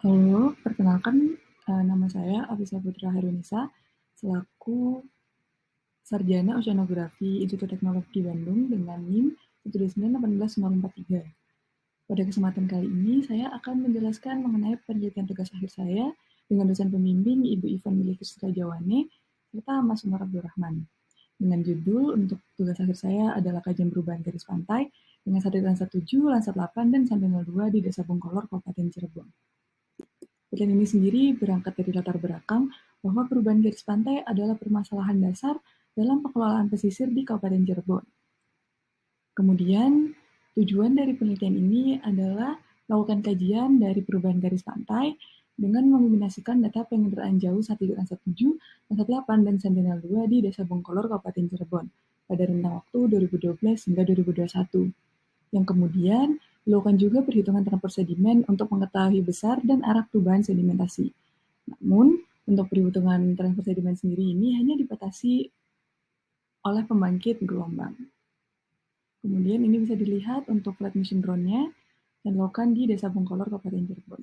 Halo, perkenalkan, nama saya Afisa Putra Herunisa, selaku Sarjana Oceanografi Institut Teknologi Bandung dengan NIM 129184043. Pada kesempatan kali ini, saya akan menjelaskan mengenai penelitian tugas akhir saya dengan dosen pembimbing Ibu Ivan Milikristika Jawane, serta Mas Umar Abdurrahman. Dengan judul untuk tugas akhir saya adalah kajian perubahan garis pantai dengan satelit Landsat 7, Landsat 8, dan Sentinel-2 di Desa Bongkolor, Kabupaten Cirebon. Penelitian ini sendiri berangkat dari latar belakang bahwa perubahan garis pantai adalah permasalahan dasar dalam pengelolaan pesisir di Kabupaten Cirebon. Kemudian, tujuan dari penelitian ini adalah melakukan kajian dari perubahan garis pantai dengan mengombinasikan data penginderaan jauh satelit Landsat 7, Landsat 8, dan Sentinel-2 di Desa Bongkolor, Kabupaten Cirebon pada rentang waktu 2012 hingga 2021. Yang kemudian dilakukan juga perhitungan transport sedimen untuk mengetahui besar dan arah perubahan sedimentasi. Namun, untuk perhitungan transport sedimen sendiri ini hanya dibatasi oleh pembangkit gelombang. Kemudian ini bisa dilihat untuk flight mission drone-nya yang dilakukan di Desa Bongkolor, Kabupaten Cirebon.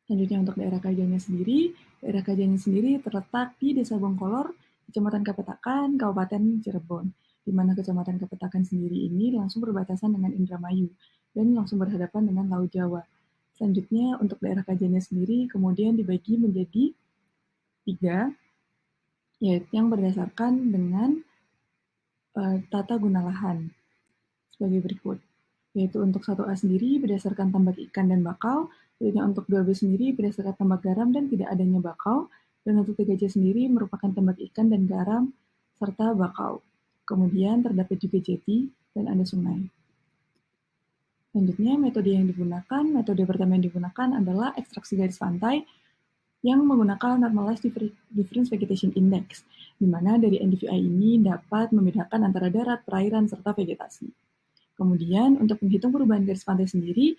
Selanjutnya untuk daerah kajiannya sendiri terletak di Desa Bongkolor, Kecamatan Kapetakan, Kabupaten Cirebon, di mana Kecamatan Kapetakan sendiri ini langsung berbatasan dengan Indramayu dan langsung berhadapan dengan Laut Jawa. Selanjutnya untuk daerah kajiannya sendiri kemudian dibagi menjadi 3, yaitu yang berdasarkan dengan tata guna lahan sebagai berikut, yaitu untuk 1A sendiri berdasarkan tambak ikan dan bakau, selanjutnya untuk 2B sendiri berdasarkan tambak garam dan tidak adanya bakau, dan untuk 3C sendiri merupakan tambak ikan dan garam serta bakau. Kemudian terdapat juga jeti dan ada sungai. Selanjutnya metode pertama yang digunakan adalah ekstraksi garis pantai yang menggunakan Normalized Difference Vegetation Index, di mana dari NDVI ini dapat membedakan antara darat, perairan, serta vegetasi. Kemudian untuk menghitung perubahan garis pantai sendiri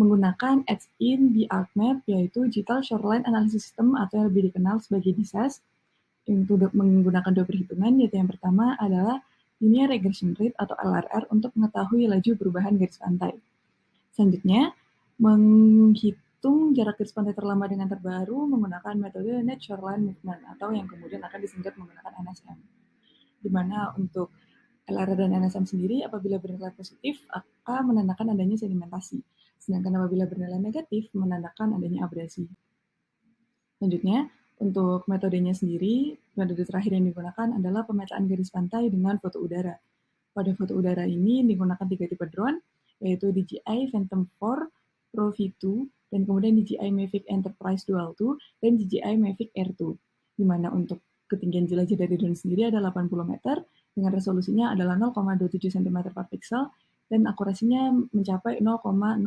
menggunakan Edge-in di ArcMap, yaitu Digital Shoreline Analysis System atau yang lebih dikenal sebagai DSAS, untuk menggunakan 2 perhitungan, yaitu yang pertama adalah Linear Regression Rate atau LRR untuk mengetahui laju perubahan garis pantai. Selanjutnya, menghitung jarak garis pantai terlama dengan terbaru menggunakan metode Net Shoreline Movement atau yang kemudian akan disingkat menggunakan NSM. Di mana untuk LRR dan NSM sendiri apabila bernilai positif akan menandakan adanya sedimentasi, sedangkan apabila bernilai negatif menandakan adanya abrasi. Selanjutnya, untuk metodenya sendiri, metode terakhir yang digunakan adalah pemetaan garis pantai dengan foto udara. Pada foto udara ini digunakan 3 tipe drone, yaitu DJI Phantom 4 Pro V2, dan kemudian DJI Mavic Enterprise Dual 2, dan DJI Mavic Air 2, di mana untuk ketinggian jelajah dari drone sendiri adalah 80 meter, dengan resolusinya adalah 0,27 cm per pixel, dan akurasinya mencapai 0,0704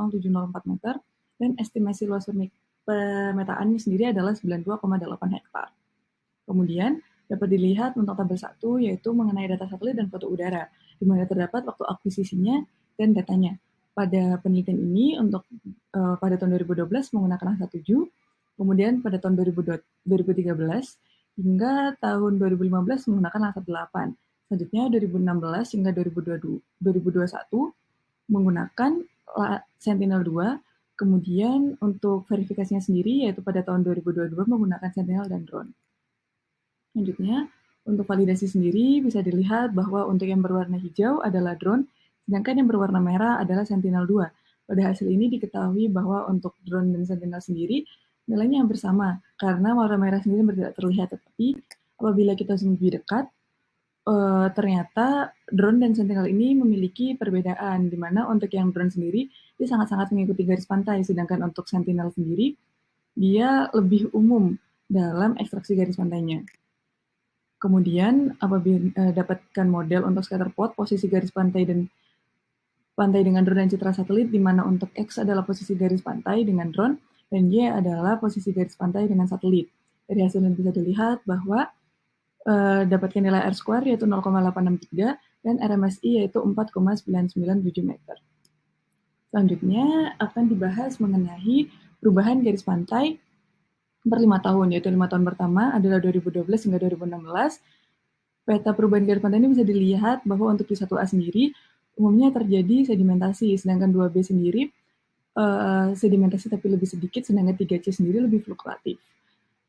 meter, dan estimasi luas pemetaannya sendiri adalah 92,8 hektar. Kemudian dapat dilihat untuk tabel 1, yaitu mengenai data satelit dan foto udara, di mana terdapat waktu akuisisinya dan datanya. Pada penelitian ini untuk pada tahun 2012 menggunakan Landsat 7, kemudian pada tahun 2013 hingga tahun 2015 menggunakan Landsat 8. Selanjutnya 2016 hingga 2021 menggunakan Sentinel-2. Kemudian untuk verifikasinya sendiri yaitu pada tahun 2022 menggunakan Sentinel dan drone. Selanjutnya, untuk validasi sendiri bisa dilihat bahwa untuk yang berwarna hijau adalah drone, sedangkan yang berwarna merah adalah Sentinel-2. Pada hasil ini diketahui bahwa untuk drone dan Sentinel sendiri nilainya hampir sama, karena warna merah sendiri tidak terlihat, tetapi apabila kita zoom lebih dekat, ternyata drone dan Sentinel ini memiliki perbedaan, di mana untuk yang drone sendiri, dia sangat-sangat mengikuti garis pantai, sedangkan untuk Sentinel sendiri, dia lebih umum dalam ekstraksi garis pantainya. Kemudian, apabila dapatkan model untuk scatterplot, posisi garis pantai dengan drone dan citra satelit, di mana untuk X adalah posisi garis pantai dengan drone, dan Y adalah posisi garis pantai dengan satelit. Dari hasil ini bisa dilihat bahwa dapatkan nilai R-square yaitu 0,863 dan RMSI yaitu 4,997 meter. Selanjutnya akan dibahas mengenai perubahan garis pantai per 5 tahun, yaitu 5 tahun pertama adalah 2012 hingga 2016. Peta perubahan garis pantai ini bisa dilihat bahwa untuk di 1A sendiri umumnya terjadi sedimentasi, sedangkan 2B sendiri sedimentasi tapi lebih sedikit, sedangkan 3C sendiri lebih fluktuatif.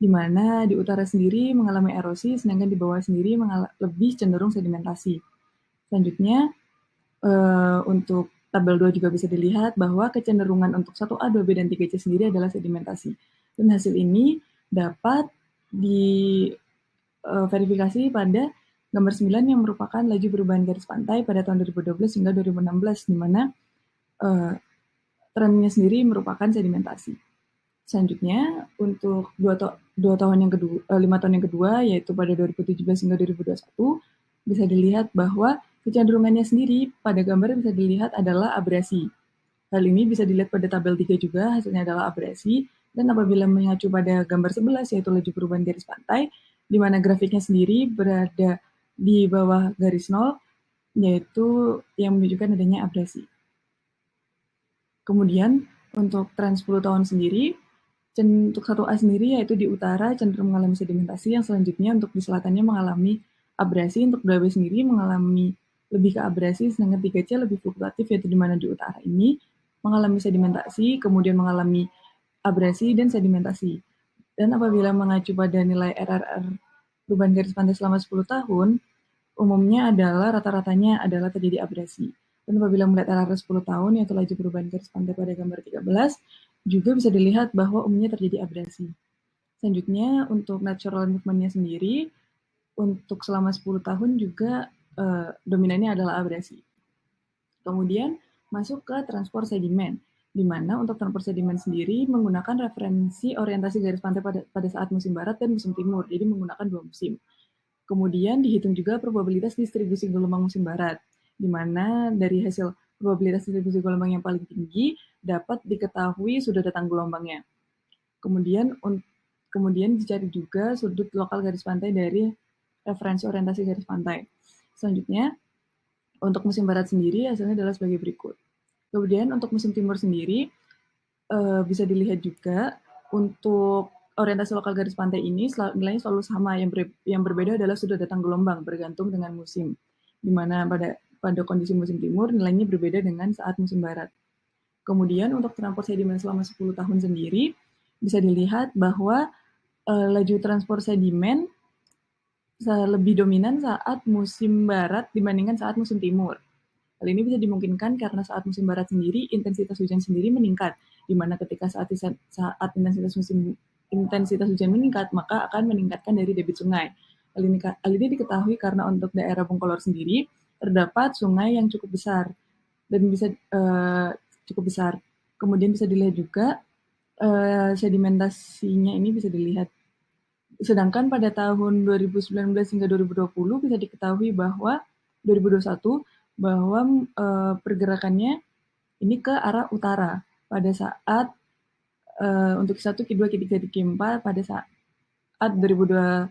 Di mana di utara sendiri mengalami erosi, sedangkan di bawah sendiri lebih cenderung sedimentasi. Selanjutnya, untuk tabel 2 juga bisa dilihat bahwa kecenderungan untuk 1A, 2B, dan 3C sendiri adalah sedimentasi. Dan hasil ini dapat diverifikasi pada gambar 9 yang merupakan laju perubahan garis pantai pada tahun 2012 hingga 2016, di mana trennya sendiri merupakan sedimentasi. Selanjutnya, untuk 5 tahun yang kedua, yaitu pada 2017 hingga 2021, bisa dilihat bahwa kecenderungannya sendiri pada gambar bisa dilihat adalah abrasi. Hal ini bisa dilihat pada tabel 3 juga, hasilnya adalah abrasi, dan apabila mengacu pada gambar 11, yaitu laju perubahan garis pantai, di mana grafiknya sendiri berada di bawah garis 0, yaitu yang menunjukkan adanya abrasi. Kemudian, untuk tren 10 tahun sendiri, untuk 1A sendiri yaitu di utara cenderung mengalami sedimentasi, yang selanjutnya untuk di selatannya mengalami abrasi, untuk 2B sendiri mengalami lebih ke abrasi, sedangkan 3C lebih fluktuatif, yaitu di mana di utara ini mengalami sedimentasi, kemudian mengalami abrasi dan sedimentasi. Dan apabila mengacu pada nilai RRR perubahan garis pantai selama 10 tahun, umumnya adalah rata-ratanya adalah terjadi abrasi. Dan apabila melihat RRR 10 tahun, yaitu laju perubahan garis pantai pada gambar 13, juga bisa dilihat bahwa umumnya terjadi abrasi. Selanjutnya, untuk natural movement-nya sendiri, untuk selama 10 tahun juga dominannya adalah abrasi. Kemudian masuk ke transport sedimen, di mana untuk transport sedimen sendiri menggunakan referensi orientasi garis pantai pada saat musim barat dan musim timur, jadi menggunakan 2 musim. Kemudian dihitung juga probabilitas distribusi gelombang musim barat, di mana dari hasil probabilitas distribusi gelombang yang paling tinggi dapat diketahui sudah datang gelombangnya. Kemudian dicari juga sudut lokal garis pantai dari referensi orientasi garis pantai. Selanjutnya, untuk musim barat sendiri hasilnya adalah sebagai berikut. Kemudian untuk musim timur sendiri bisa dilihat juga untuk orientasi lokal garis pantai ini nilainya selalu sama, yang berbeda adalah sudah datang gelombang bergantung dengan musim, di mana pada kondisi musim timur nilainya berbeda dengan saat musim barat. Kemudian untuk transport sedimen selama 10 tahun sendiri bisa dilihat bahwa laju transport sedimen lebih dominan saat musim barat dibandingkan saat musim timur. Hal ini bisa dimungkinkan karena saat musim barat sendiri intensitas hujan sendiri meningkat, di mana ketika saat intensitas hujan meningkat, maka akan meningkatkan dari debit sungai. Hal ini diketahui karena untuk daerah Bengkolor sendiri terdapat sungai yang cukup besar dan bisa cukup besar. Kemudian bisa dilihat juga sedimentasinya ini bisa dilihat. Sedangkan pada tahun 2019 hingga 2020 bisa diketahui bahwa 2021 bahwa pergerakannya ini ke arah utara pada saat untuk Q1, Q2, Q3, Q4 pada saat 2019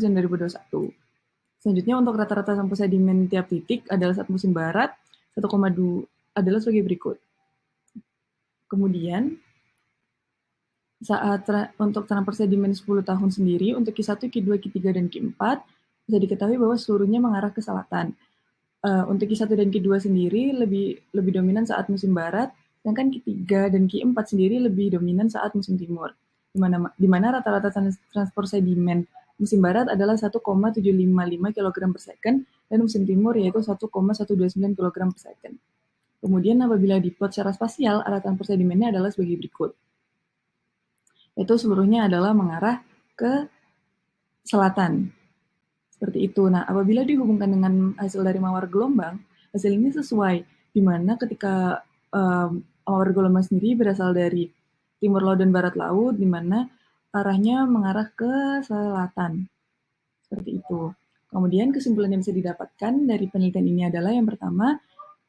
dan 2021. Selanjutnya untuk rata-rata sampul sedimen tiap titik adalah saat musim barat 1,2 adalah sebagai berikut. Kemudian saat untuk transport sedimen 10 tahun sendiri untuk Q1, Q2, Q3, dan Q4 bisa diketahui bahwa seluruhnya mengarah ke selatan. Untuk Q1 dan Q2 sendiri lebih dominan saat musim barat, sedangkan Q3 dan Q4 sendiri lebih dominan saat musim timur. Di mana rata-rata transport sedimen musim barat adalah 1,755 kg per second dan musim timur yaitu 1,129 kg per second. Kemudian apabila diplot secara spasial, arah transport sedimennya adalah sebagai berikut. Itu seluruhnya adalah mengarah ke selatan. Seperti itu. Nah, apabila dihubungkan dengan hasil dari mawar gelombang, hasil ini sesuai, di mana ketika mawar gelombang sendiri berasal dari timur laut dan barat laut, di mana arahnya mengarah ke selatan. Seperti itu. Kemudian kesimpulan yang bisa didapatkan dari penelitian ini adalah yang pertama,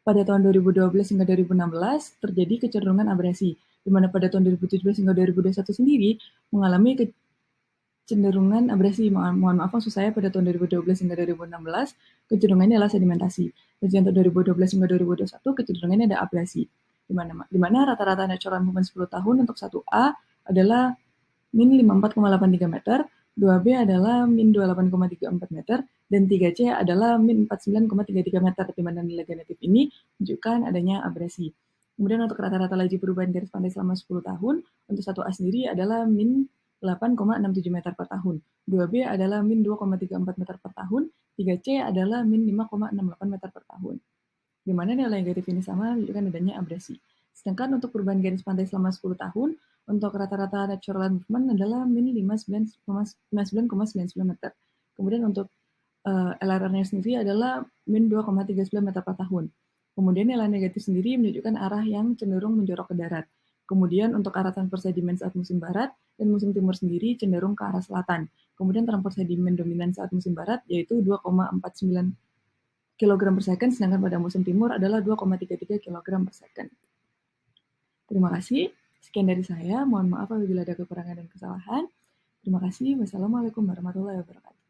pada tahun 2012 hingga 2016 terjadi kecenderungan abrasi, di mana pada tahun 2017 hingga 2021 sendiri mengalami kecenderungan abrasi. Mohon maaf maksud saya pada tahun 2012 hingga 2016 kecenderungannya adalah sedimentasi. Dan untuk 2012 hingga 2021 kecenderungannya ada abrasi. Di mana rata-rata natural movement 10 tahun untuk 1A adalah min 54,83 meter, 2B adalah min 28,34 meter, dan 3C adalah min 49,33 meter, di mana nilai genetik ini menunjukkan adanya abrasi. Kemudian untuk rata-rata laju perubahan garis pantai selama 10 tahun, untuk 1A sendiri adalah min 8,67 meter per tahun, 2B adalah min 2,34 meter per tahun, 3C adalah min 5,68 meter per tahun. Di mana nilai negatif ini sama menunjukkan adanya abrasi. Sedangkan untuk perubahan garis pantai selama 10 tahun, untuk rata-rata natural movement adalah min 59,99 meter. Kemudian untuk LRR-nya sendiri adalah min 2,39 meter per tahun. Kemudian nilai negatif sendiri menunjukkan arah yang cenderung menjorok ke darat. Kemudian untuk arah transfer sedimen saat musim barat dan musim timur sendiri cenderung ke arah selatan. Kemudian transfer sedimen dominan saat musim barat yaitu 2,49 kg per second, sedangkan pada musim timur adalah 2,33 kg per second. Terima kasih. Sekian dari saya. Mohon maaf apabila ada kekurangan dan kesalahan. Terima kasih. Wassalamualaikum warahmatullahi wabarakatuh.